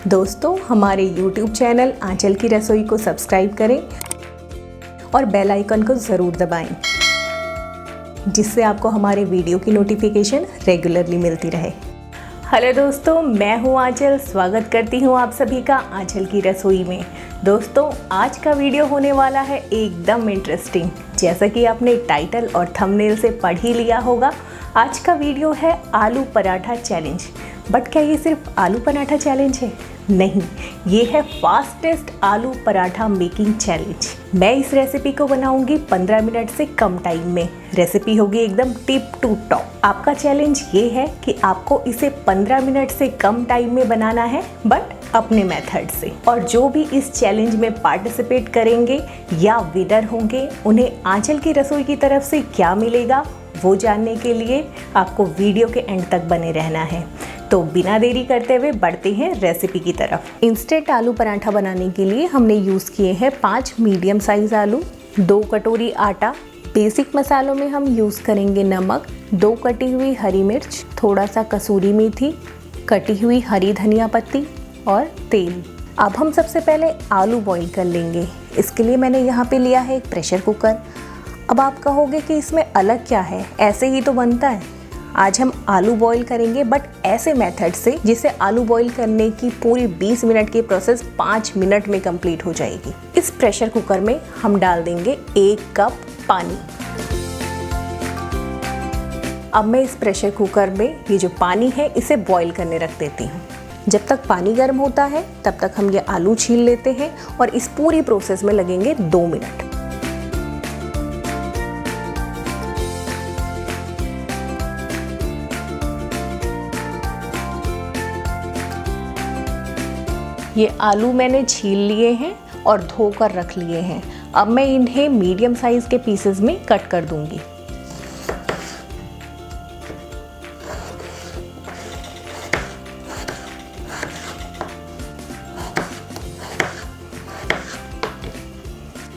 दोस्तों, हमारे YouTube channel आंचल की रसोई को सब्सक्राइब करें और बेल आइकन को ज़रूर दबाएं, जिससे आपको हमारे वीडियो की नोटिफिकेशन रेगुलरली मिलती रहे। हेलो दोस्तों, मैं हूँ आंचल। स्वागत करती हूँ आप सभी का आंचल की रसोई में। दोस्तों, आज का वीडियो होने वाला है एकदम इंटरेस्टिंग। जैसा कि आपने टाइटल और थंबनेल से पढ़ ही लिया होगा, आज का वीडियो है आलू पराठा चैलेंज। बट क्या ये सिर्फ आलू पराठा चैलेंज है? नहीं, ये है फास्टेस्ट आलू पराठा मेकिंग चैलेंज। मैं इस रेसिपी को बनाऊंगी 15 मिनट से कम टाइम में। रेसिपी होगी एकदम टिप टू टॉप। आपका चैलेंज ये है कि आपको इसे 15 मिनट से कम टाइम में बनाना है, बट अपने मेथड से। और जो भी इस चैलेंज में पार्टिसिपेट करेंगे या विनर होंगे, उन्हें आंचल की रसोई की तरफ से क्या मिलेगा, वो जानने के लिए आपको वीडियो के एंड तक बने रहना है। तो बिना देरी करते हुए बढ़ते हैं रेसिपी की तरफ। इंस्टेंट आलू पराठा बनाने के लिए हमने यूज़ किए हैं 5 मीडियम साइज़ आलू, 2 कटोरी आटा। बेसिक मसालों में हम यूज़ करेंगे नमक, 2 कटी हुई हरी मिर्च, थोड़ा सा कसूरी मेथी, कटी हुई हरी धनिया पत्ती और तेल। अब हम सबसे पहले आलू बॉईल कर लेंगे। इसके लिए मैंने यहाँ पे लिया है एक प्रेशर कुकर। अब आप कहोगे कि इसमें अलग क्या है, ऐसे ही तो बनता है। आज हम आलू बॉईल करेंगे, बट ऐसे मेथड से जिससे आलू बॉईल करने की पूरी 20 मिनट की प्रोसेस 5 मिनट में कंप्लीट हो जाएगी। इस प्रेशर कुकर में हम डाल देंगे 1 कप पानी। अब मैं इस प्रेशर कुकर में ये जो पानी है इसे बॉईल करने रख देती हूँ। जब तक पानी गर्म होता है तब तक हम ये आलू छील लेते हैं और इस पूरी प्रोसेस में लगेंगे 2 मिनट। ये आलू मैंने छील लिए हैं और धोकर रख लिए हैं। अब मैं इन्हें मीडियम साइज़ के पीसेस में कट कर दूंगी।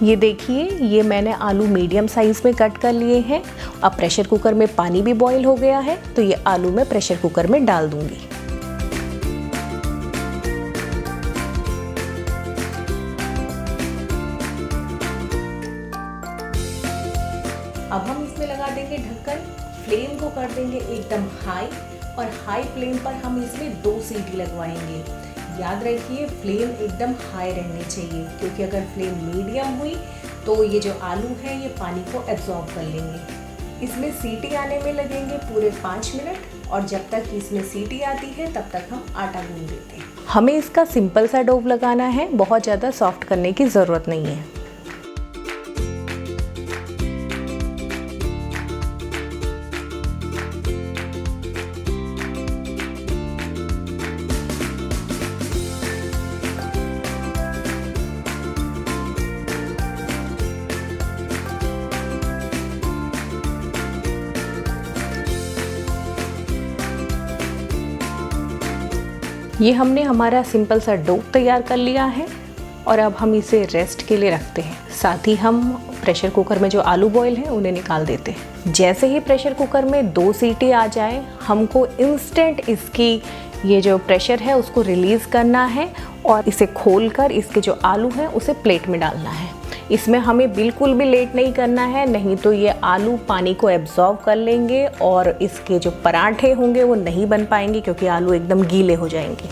ये देखिए, ये मैंने आलू मीडियम साइज़ में कट कर लिए हैं। अब प्रेशर कुकर में पानी भी बॉईल हो गया है, तो ये आलू मैं प्रेशर कुकर में डाल दूंगी। अब हम इसमें लगा देंगे ढक्कन। फ्लेम को कर देंगे एकदम हाई, और हाई फ्लेम पर हम इसमें 2 सीटी लगवाएंगे। याद रखिए, फ्लेम एकदम हाई रहनी चाहिए, क्योंकि अगर फ्लेम मीडियम हुई तो ये जो आलू है ये पानी को एब्जॉर्ब कर लेंगे। इसमें सीटी आने में लगेंगे पूरे 5 मिनट, और जब तक इसमें सीटी आती है तब तक हम आटा गूंद देते हैं। हमें इसका सिंपल सा डो लगाना है, बहुत ज़्यादा सॉफ्ट करने की ज़रूरत नहीं है। ये हमने हमारा सिंपल सा डो तैयार कर लिया है, और अब हम इसे रेस्ट के लिए रखते हैं। साथ ही हम प्रेशर कुकर में जो आलू बॉईल हैं उन्हें निकाल देते हैं। जैसे ही प्रेशर कुकर में 2 सीटी आ जाए, हमको इंस्टेंट इसकी ये जो प्रेशर है उसको रिलीज़ करना है, और इसे खोलकर इसके जो आलू हैं उसे प्लेट में डालना है। इसमें हमें बिल्कुल भी लेट नहीं करना है, नहीं तो ये आलू पानी को एब्जॉर्ब कर लेंगे और इसके जो पराठे होंगे वो नहीं बन पाएंगे, क्योंकि आलू एकदम गीले हो जाएंगे।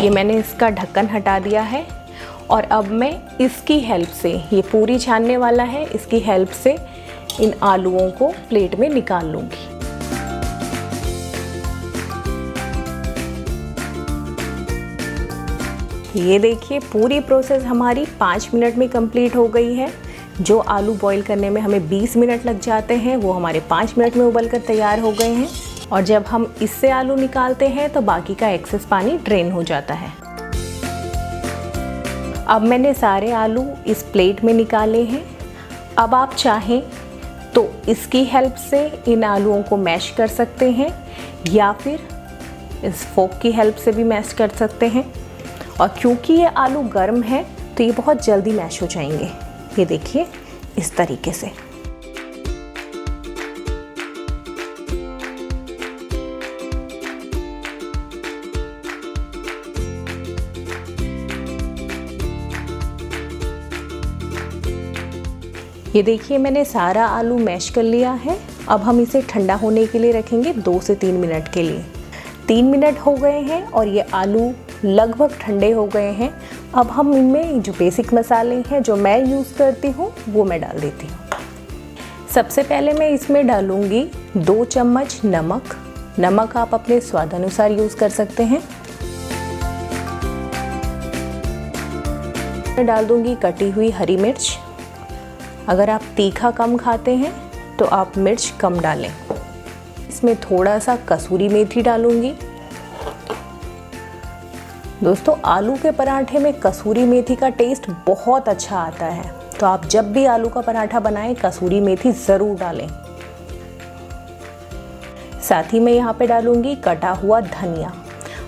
ये मैंने इसका ढक्कन हटा दिया है, और अब मैं इसकी हेल्प से, ये पूरी छानने वाला है, इसकी हेल्प से इन आलूओं को प्लेट में निकाल लूँगी। ये देखिए, पूरी प्रोसेस हमारी 5 मिनट में कंप्लीट हो गई है। जो आलू बॉईल करने में हमें 20 मिनट लग जाते हैं, वो हमारे 5 मिनट में उबलकर तैयार हो गए हैं। और जब हम इससे आलू निकालते हैं तो बाकी का एक्सेस पानी ड्रेन हो जाता है। अब मैंने सारे आलू इस प्लेट में निकाले हैं। अब आप चाहें तो इसकी हेल्प से इन आलूओं को मैश कर सकते हैं, या फिर इस फोक की हेल्प से भी मैश कर सकते हैं। और क्योंकि ये आलू गर्म है तो ये बहुत जल्दी मैश हो जाएंगे। ये देखिए, इस तरीके से। ये देखिए मैंने सारा आलू मैश कर लिया है। अब हम इसे ठंडा होने के लिए रखेंगे 2 से 3 मिनट के लिए। 3 मिनट हो गए हैं और ये आलू लगभग ठंडे हो गए हैं। अब हम इनमें जो बेसिक मसाले हैं जो मैं यूज़ करती हूँ वो मैं डाल देती हूँ। सबसे पहले मैं इसमें डालूँगी 2 चम्मच नमक। नमक आप अपने स्वाद अनुसार यूज़ कर सकते हैं। मैं डाल दूँगी कटी हुई हरी मिर्च। अगर आप तीखा कम खाते हैं तो आप मिर्च कम डालें। इसमें थोड़ा सा कसूरी मेथी डालूँगी। दोस्तों आलू के पराठे में कसूरी मेथी का टेस्ट बहुत अच्छा आता है, तो आप जब भी आलू का पराठा बनाएं कसूरी मेथी ज़रूर डालें। साथ ही मैं यहाँ पे डालूँगी कटा हुआ धनिया।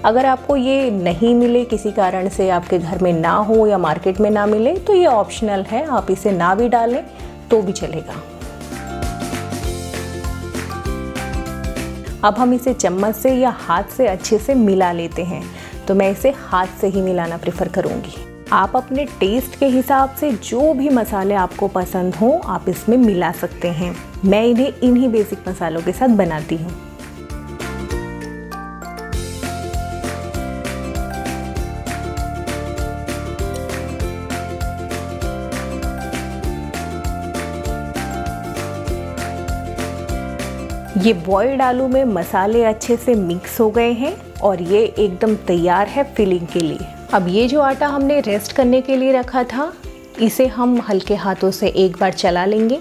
अगर आपको ये नहीं मिले, किसी कारण से आपके घर में ना हो या मार्केट में ना मिले, तो ये ऑप्शनल है, आप इसे ना भी डालें तो भी चलेगा। अब हम इसे चम्मच से या हाथ से अच्छे से मिला लेते हैं, तो मैं इसे हाथ से ही मिलाना प्रेफर करूँगी। आप अपने टेस्ट के हिसाब से जो भी मसाले आपको पसंद हो आप इसमें मिला सकते हैं। मैं इन्हें इन्हीं बेसिक मसालों के साथ बनाती हूँ। ये बॉइल्ड आलू में मसाले अच्छे से मिक्स हो गए हैं और ये एकदम तैयार है फिलिंग के लिए। अब ये जो आटा हमने रेस्ट करने के लिए रखा था, इसे हम हल्के हाथों से एक बार चला लेंगे।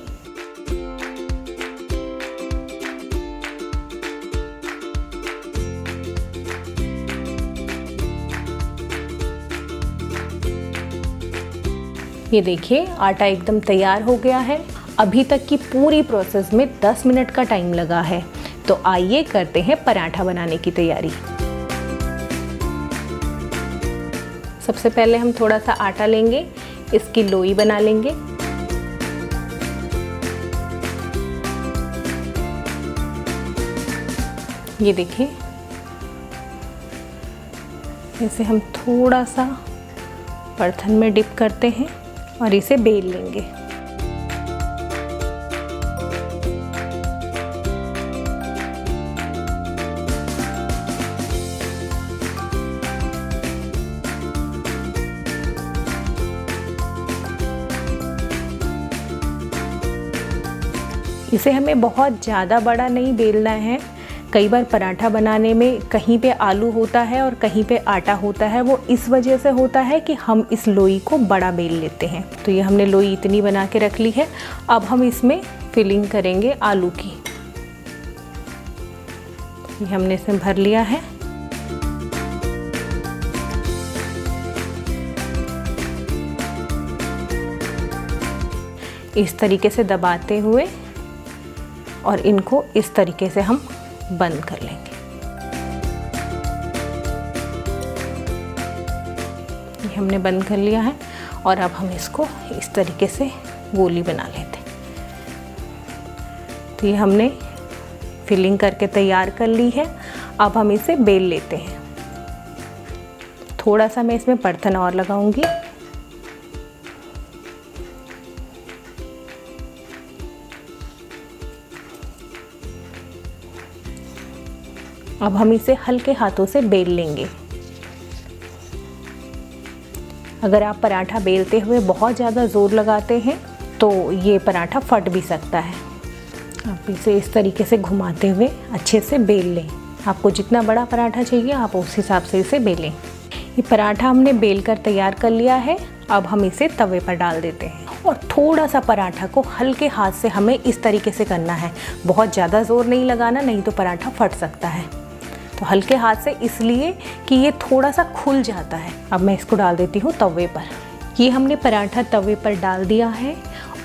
ये देखिए आटा एकदम तैयार हो गया है। अभी तक की पूरी प्रोसेस में 10 मिनट का टाइम लगा है, तो आइए करते हैं पराठा बनाने की तैयारी। सबसे पहले हम थोड़ा सा आटा लेंगे, इसकी लोई बना लेंगे। ये देखिए इसे हम थोड़ा सा बर्तन में डिप करते हैं और इसे बेल लेंगे। इसे हमें बहुत ज़्यादा बड़ा नहीं बेलना है। कई बार पराठा बनाने में कहीं पे आलू होता है और कहीं पे आटा होता है, वो इस वजह से होता है कि हम इस लोई को बड़ा बेल लेते हैं। तो ये हमने लोई इतनी बना के रख ली है। अब हम इसमें फिलिंग करेंगे आलू की। ये हमने इसमें भर लिया है। इस तरीके से दबाते हुए और इनको इस तरीके से हम बंद कर लेंगे। ये हमने बंद कर लिया है और अब हम इसको इस तरीके से गोली बना लेते हैं। तो ये हमने फिलिंग करके तैयार कर ली है। अब हम इसे बेल लेते हैं। थोड़ा सा मैं इसमें बर्तन और लगाऊंगी। अब हम इसे हल्के हाथों से बेल लेंगे। अगर आप पराठा बेलते हुए बहुत ज़्यादा ज़ोर लगाते हैं तो ये पराठा फट भी सकता है। आप इसे इस तरीके से घुमाते हुए अच्छे से बेल लें। आपको जितना बड़ा पराठा चाहिए आप उस हिसाब से इसे बेलें। ये पराठा हमने बेल कर तैयार कर लिया है। अब हम इसे तवे पर डाल देते हैं और थोड़ा सा पराठा को हल्के हाथ से हमें इस तरीके से करना है। बहुत ज़्यादा ज़ोर नहीं लगाना, नहीं तो पराठा फट सकता है। तो हल्के हाथ से इसलिए कि ये थोड़ा सा खुल जाता है। अब मैं इसको डाल देती हूँ तवे पर। ये हमने पराठा तवे पर डाल दिया है।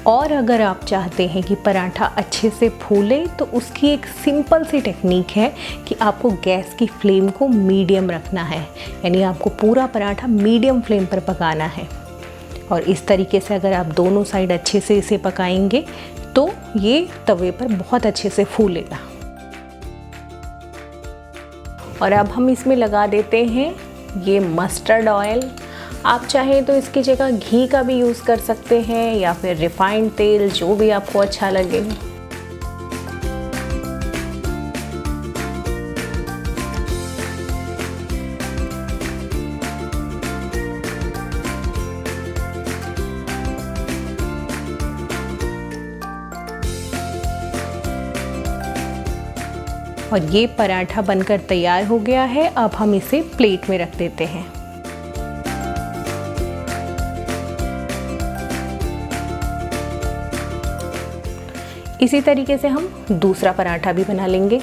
और अगर आप चाहते हैं कि पराठा अच्छे से फूले तो उसकी एक सिंपल सी टेक्निक है कि आपको गैस की फ्लेम को मीडियम रखना है। यानी आपको पूरा पराठा मीडियम फ्लेम पर पकाना है। और इस तरीके से अगर आप दोनों साइड अच्छे से इसे पकाएंगे तो ये तवे पर बहुत अच्छे से फूलेगा। और अब हम इसमें लगा देते हैं ये मस्टर्ड ऑयल। आप चाहें तो इसकी जगह घी का भी यूज़ कर सकते हैं या फिर रिफाइंड तेल, जो भी आपको अच्छा लगे। और ये पराठा बनकर तैयार हो गया है। अब हम इसे प्लेट में रख देते हैं। इसी तरीके से हम दूसरा पराठा भी बना लेंगे।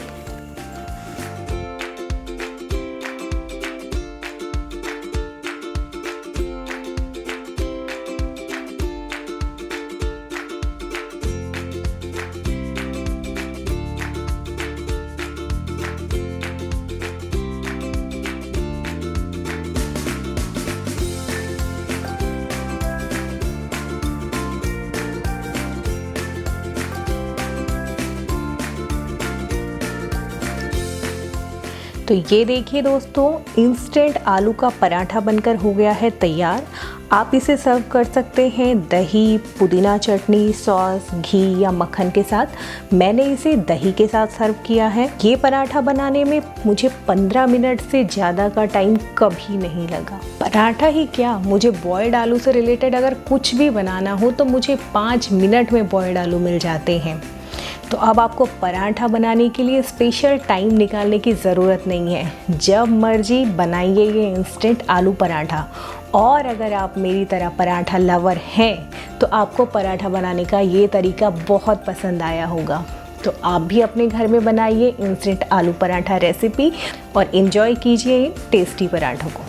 तो ये देखिए दोस्तों, इंस्टेंट आलू का पराठा बनकर हो गया है तैयार। आप इसे सर्व कर सकते हैं दही, पुदीना चटनी, सॉस, घी या मक्खन के साथ। मैंने इसे दही के साथ सर्व किया है। ये पराठा बनाने में मुझे 15 मिनट से ज़्यादा का टाइम कभी नहीं लगा। पराठा ही क्या, मुझे बॉयल्ड आलू से रिलेटेड अगर कुछ भी बनाना हो तो मुझे 5 मिनट में बॉयल्ड आलू मिल जाते हैं। तो अब आपको पराठा बनाने के लिए स्पेशल टाइम निकालने की ज़रूरत नहीं है। जब मर्जी बनाइए ये इंस्टेंट आलू पराठा। और अगर आप मेरी तरह पराठा लवर हैं तो आपको पराठा बनाने का ये तरीका बहुत पसंद आया होगा। तो आप भी अपने घर में बनाइए इंस्टेंट आलू पराठा रेसिपी और एंजॉय कीजिए इन टेस्टी पराठों को।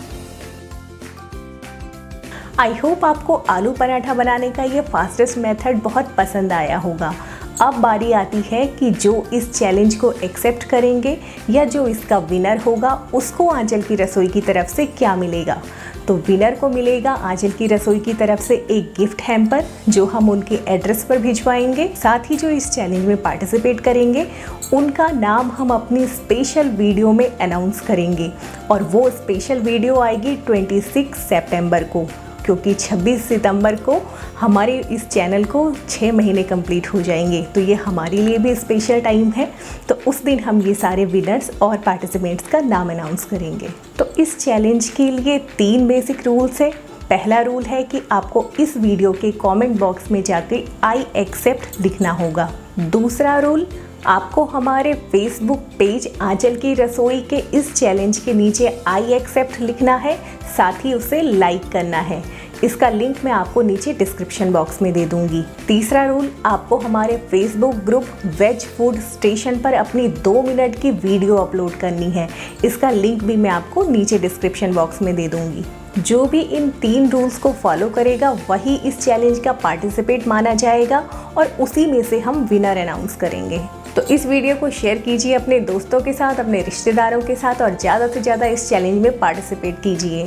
आई होप आपको आलू पराठा बनाने का ये फास्टेस्ट मेथड बहुत पसंद आया होगा। अब बारी आती है कि जो इस चैलेंज को एक्सेप्ट करेंगे या जो इसका विनर होगा उसको आंचल की रसोई की तरफ से क्या मिलेगा। तो विनर को मिलेगा आंचल की रसोई की तरफ से एक गिफ्ट हैम्पर जो हम उनके एड्रेस पर भिजवाएंगे। साथ ही जो इस चैलेंज में पार्टिसिपेट करेंगे उनका नाम हम अपनी स्पेशल वीडियो में अनाउंस करेंगे और वो स्पेशल वीडियो आएगी 26 सितंबर को, क्योंकि 26 सितंबर को हमारे इस चैनल को 6 महीने कंप्लीट हो जाएंगे। तो ये हमारे लिए भी स्पेशल टाइम है। तो उस दिन हम ये सारे विनर्स और पार्टिसिपेंट्स का नाम अनाउंस करेंगे। तो इस चैलेंज के लिए 3 बेसिक रूल्स है। पहला रूल है कि आपको इस वीडियो के कमेंट बॉक्स में जाके आई एक्सेप्ट लिखना होगा। दूसरा रूल, आपको हमारे फेसबुक पेज आंचल की रसोई के इस चैलेंज के नीचे आई एक्सेप्ट लिखना है, साथ ही उसे लाइक करना है। इसका लिंक मैं आपको नीचे डिस्क्रिप्शन बॉक्स में दे दूंगी। तीसरा रूल, आपको हमारे Facebook group veg food station पर अपनी 2 मिनट की वीडियो अपलोड करनी है। इसका लिंक भी मैं आपको नीचे डिस्क्रिप्शन बॉक्स में दे दूंगी। जो भी इन 3 रूल्स को फॉलो करेगा वही इस चैलेंज का पार्टिसिपेट माना जाएगा और उसी में से हम विनर अनाउंस करेंगे। तो इस वीडियो को शेयर कीजिए अपने दोस्तों के साथ, अपने रिश्तेदारों के साथ और ज़्यादा से ज़्यादा इस चैलेंज में पार्टिसिपेट कीजिए।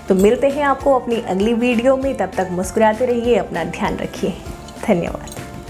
तो मिलते हैं आपको अपनी अगली वीडियो में। तब तक मुस्कुराते रहिए, अपना ध्यान रखिए। धन्यवाद।